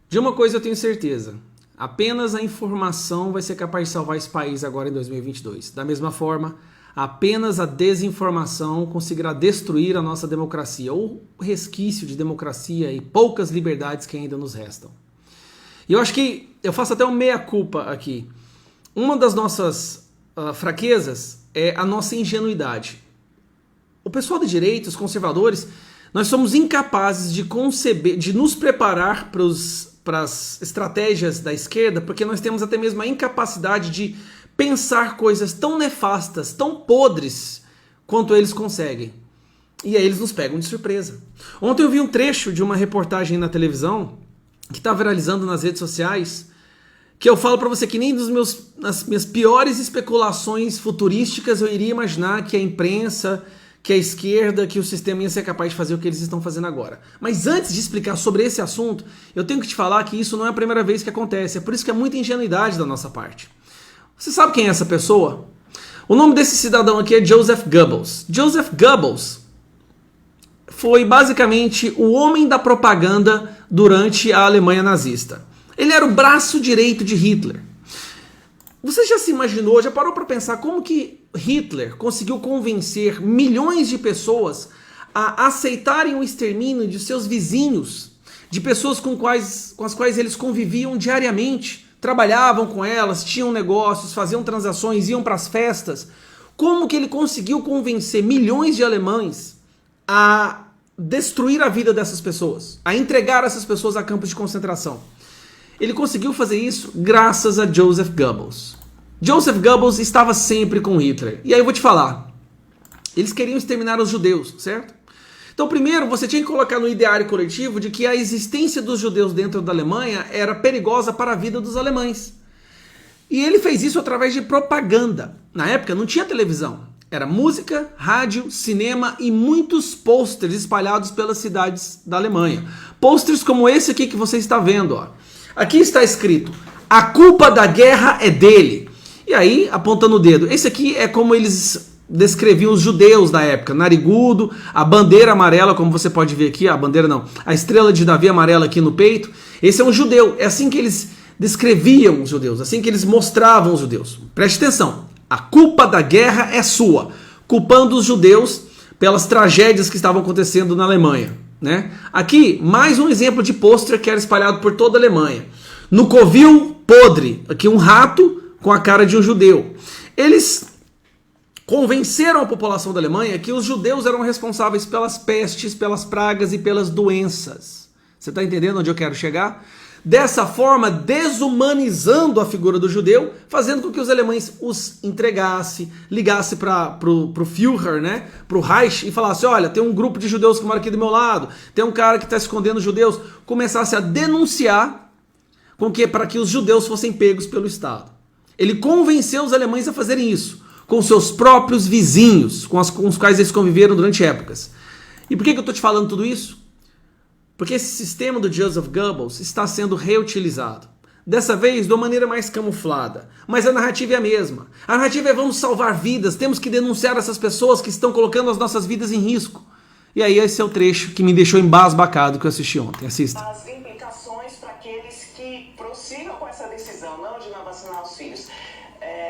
De uma coisa eu tenho certeza, apenas a informação vai ser capaz de salvar esse país agora em 2022. Da mesma forma, apenas a desinformação conseguirá destruir a nossa democracia, ou o resquício de democracia e poucas liberdades que ainda nos restam. E eu acho que eu faço até uma meia-culpa aqui. Uma das nossas fraquezas é a nossa ingenuidade. O pessoal de direita, os conservadores, nós somos incapazes de conceber, de nos preparar para as estratégias da esquerda, porque nós temos até mesmo a incapacidade de pensar coisas tão nefastas, tão podres, quanto eles conseguem. E aí eles nos pegam de surpresa. Ontem eu vi um trecho de uma reportagem na televisão, que está viralizando nas redes sociais, que eu falo para você que nem nas minhas piores especulações futurísticas eu iria imaginar que a imprensa, que a esquerda, que o sistema ia ser capaz de fazer o que eles estão fazendo agora. Mas antes de explicar sobre esse assunto, eu tenho que te falar que isso não é a primeira vez que acontece. É por isso que é muita ingenuidade da nossa parte. Você sabe quem é essa pessoa? O nome desse cidadão aqui é Joseph Goebbels. Joseph Goebbels foi basicamente o homem da propaganda durante a Alemanha nazista. Ele era o braço direito de Hitler. Você já se imaginou, já parou para pensar como que Hitler conseguiu convencer milhões de pessoas a aceitarem o extermínio de seus vizinhos, de pessoas com as quais eles conviviam diariamente, trabalhavam com elas, tinham negócios, faziam transações, iam para as festas? Como que ele conseguiu convencer milhões de alemães a destruir a vida dessas pessoas, a entregar essas pessoas a campos de concentração? Ele conseguiu fazer isso graças a Joseph Goebbels. Joseph Goebbels estava sempre com Hitler. E aí eu vou te falar. Eles queriam exterminar os judeus, certo? Então primeiro você tinha que colocar no ideário coletivo de que a existência dos judeus dentro da Alemanha era perigosa para a vida dos alemães. E ele fez isso através de propaganda. Na época não tinha televisão. Era música, rádio, cinema e muitos pôsteres espalhados pelas cidades da Alemanha. Pôsteres como esse aqui que você está vendo, ó. Aqui está escrito: a culpa da guerra é dele. E aí, apontando o dedo. Esse aqui é como eles descreviam os judeus da época. Narigudo, a bandeira amarela, como você pode ver aqui. A bandeira não. A estrela de Davi amarela aqui no peito. Esse é um judeu. É assim que eles descreviam os judeus. Assim que eles mostravam os judeus. Preste atenção. A culpa da guerra é sua. Culpando os judeus pelas tragédias que estavam acontecendo na Alemanha. Né? Aqui, mais um exemplo de pôster que era espalhado por toda a Alemanha. No covil podre, aqui um rato com a cara de um judeu. Eles convenceram a população da Alemanha que os judeus eram responsáveis pelas pestes, pelas pragas e pelas doenças. Você está entendendo onde eu quero chegar? Dessa forma, desumanizando a figura do judeu, fazendo com que os alemães os entregassem, ligassem para o Führer, né, para o Reich, e falasse: olha, tem um grupo de judeus que mora aqui do meu lado, tem um cara que está escondendo os judeus, começasse a denunciar para que os judeus fossem pegos pelo Estado. Ele convenceu os alemães a fazerem isso, com seus próprios vizinhos, com os quais eles conviveram durante épocas. E por que eu estou te falando tudo isso? Porque esse sistema do Joseph Goebbels está sendo reutilizado. Dessa vez, de uma maneira mais camuflada. Mas a narrativa é a mesma. A narrativa é: vamos salvar vidas, temos que denunciar essas pessoas que estão colocando as nossas vidas em risco. E aí esse é o trecho que me deixou embasbacado que eu assisti ontem. Assista. As implicações para aqueles que prossigam com essa decisão, não de não vacinar os filhos.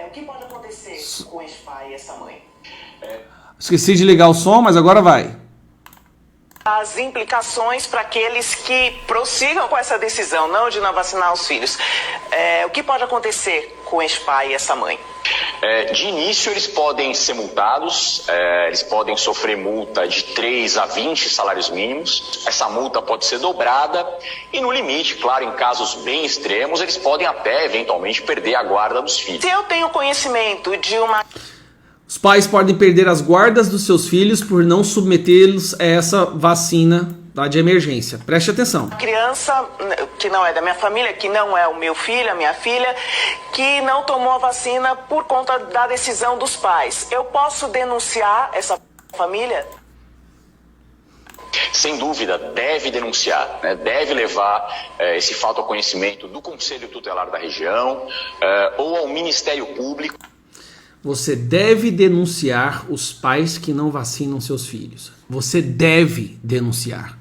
O que pode acontecer com esse pai e essa mãe? Esqueci de ligar o som, mas agora vai. As implicações para aqueles que prossigam com essa decisão, não de não vacinar os filhos. O que pode acontecer com esse pai e essa mãe? De início, eles podem ser multados, eles podem sofrer multa de 3 a 20 salários mínimos. Essa multa pode ser dobrada e, no limite, claro, em casos bem extremos, eles podem até, eventualmente, perder a guarda dos filhos. Se eu tenho conhecimento de uma... Os pais podem perder as guardas dos seus filhos por não submetê-los a essa vacina de emergência. Preste atenção. Criança que não é da minha família, que não é o meu filho, a minha filha, que não tomou a vacina por conta da decisão dos pais. Eu posso denunciar essa família? Sem dúvida, deve denunciar, né? Deve levar esse fato ao conhecimento do Conselho Tutelar da região ou ao Ministério Público. Você deve denunciar os pais que não vacinam seus filhos. Você deve denunciar.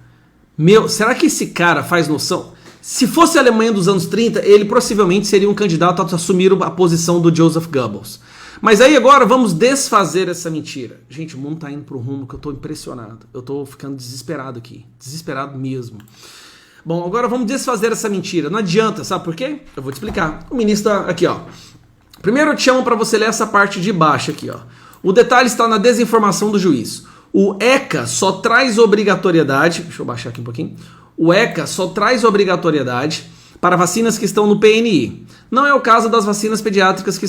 Será que esse cara faz noção? Se fosse a Alemanha dos anos 30, ele possivelmente seria um candidato a assumir a posição do Joseph Goebbels. Mas aí agora vamos desfazer essa mentira. Gente, o mundo tá indo pro rumo que eu tô impressionado. Eu tô ficando desesperado aqui. Desesperado mesmo. Bom, agora vamos desfazer essa mentira. Não adianta, sabe por quê? Eu vou te explicar. O ministro tá aqui, ó. Primeiro eu te chamo para você ler essa parte de baixo aqui, ó. O detalhe está na desinformação do juiz. O ECA só traz obrigatoriedade... Deixa eu baixar aqui um pouquinho. O ECA só traz obrigatoriedade para vacinas que estão no PNI. Não é o caso das vacinas pediátricas que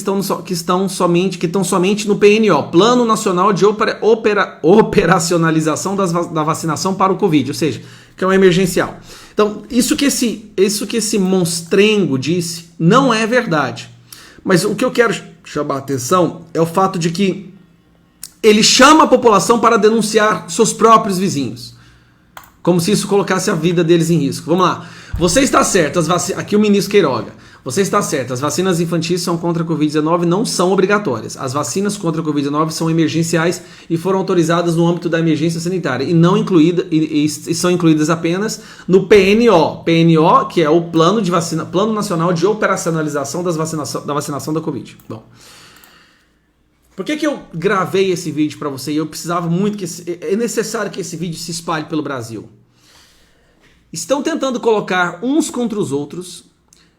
estão somente no PNO, Plano Nacional de Operacionalização da Vacinação para o Covid, ou seja, que é um emergencial. Então, isso que esse monstrengo disse não é verdade. Mas o que eu quero chamar a atenção é o fato de que ele chama a população para denunciar seus próprios vizinhos. Como se isso colocasse a vida deles em risco. Vamos lá. Você está certo, aqui o ministro Queiroga. Você está certo, as vacinas infantis são contra a Covid-19 não são obrigatórias. As vacinas contra a Covid-19 são emergenciais e foram autorizadas no âmbito da emergência sanitária e são incluídas apenas no PNO. PNO, que é o Plano Nacional de Operacionalização da Vacinação da Covid. Bom, por que eu gravei esse vídeo para você e eu precisava muito é necessário que esse vídeo se espalhe pelo Brasil? Estão tentando colocar uns contra os outros,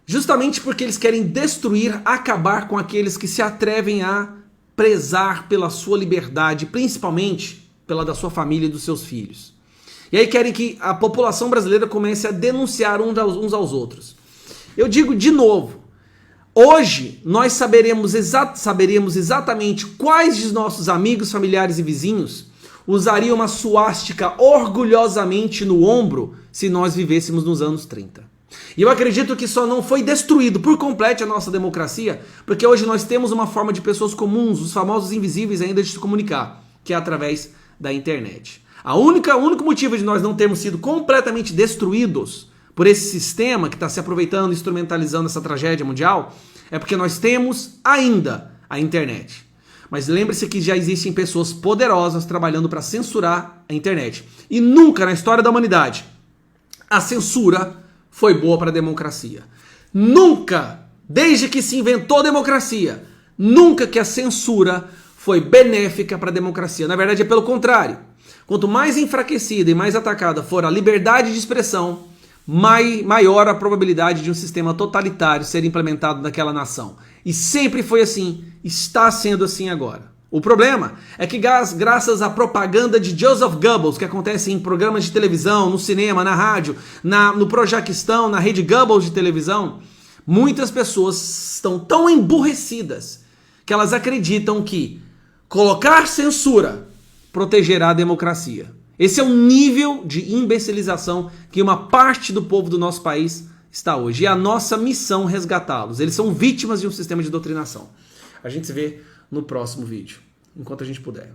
justamente porque eles querem destruir, acabar com aqueles que se atrevem a prezar pela sua liberdade, principalmente pela da sua família e dos seus filhos. E aí querem que a população brasileira comece a denunciar uns aos outros. Eu digo de novo, hoje nós saberemos exatamente quais de nossos amigos, familiares e vizinhos usariam uma suástica orgulhosamente no ombro se nós vivêssemos nos anos 30. E eu acredito que só não foi destruído por completo a nossa democracia, porque hoje nós temos uma forma de pessoas comuns, os famosos invisíveis ainda, de se comunicar, que é através da internet. O único motivo de nós não termos sido completamente destruídos por esse sistema que está se aproveitando, instrumentalizando essa tragédia mundial, é porque nós temos ainda a internet. Mas lembre-se que já existem pessoas poderosas trabalhando para censurar a internet. E nunca na história da humanidade a censura foi boa para a democracia. Nunca, desde que se inventou a democracia, nunca que a censura foi benéfica para a democracia. Na verdade é pelo contrário. Quanto mais enfraquecida e mais atacada for a liberdade de expressão, maior a probabilidade de um sistema totalitário ser implementado naquela nação. E sempre foi assim, está sendo assim agora. O problema é que graças à propaganda de Joseph Goebbels, que acontece em programas de televisão, no cinema, na rádio, no Projaquistão, na rede Goebbels de televisão, muitas pessoas estão tão emburrecidas que elas acreditam que colocar censura protegerá a democracia. Esse é o nível de imbecilização que uma parte do povo do nosso país está hoje. E é a nossa missão resgatá-los. Eles são vítimas de um sistema de doutrinação. A gente se vê no próximo vídeo, enquanto a gente puder.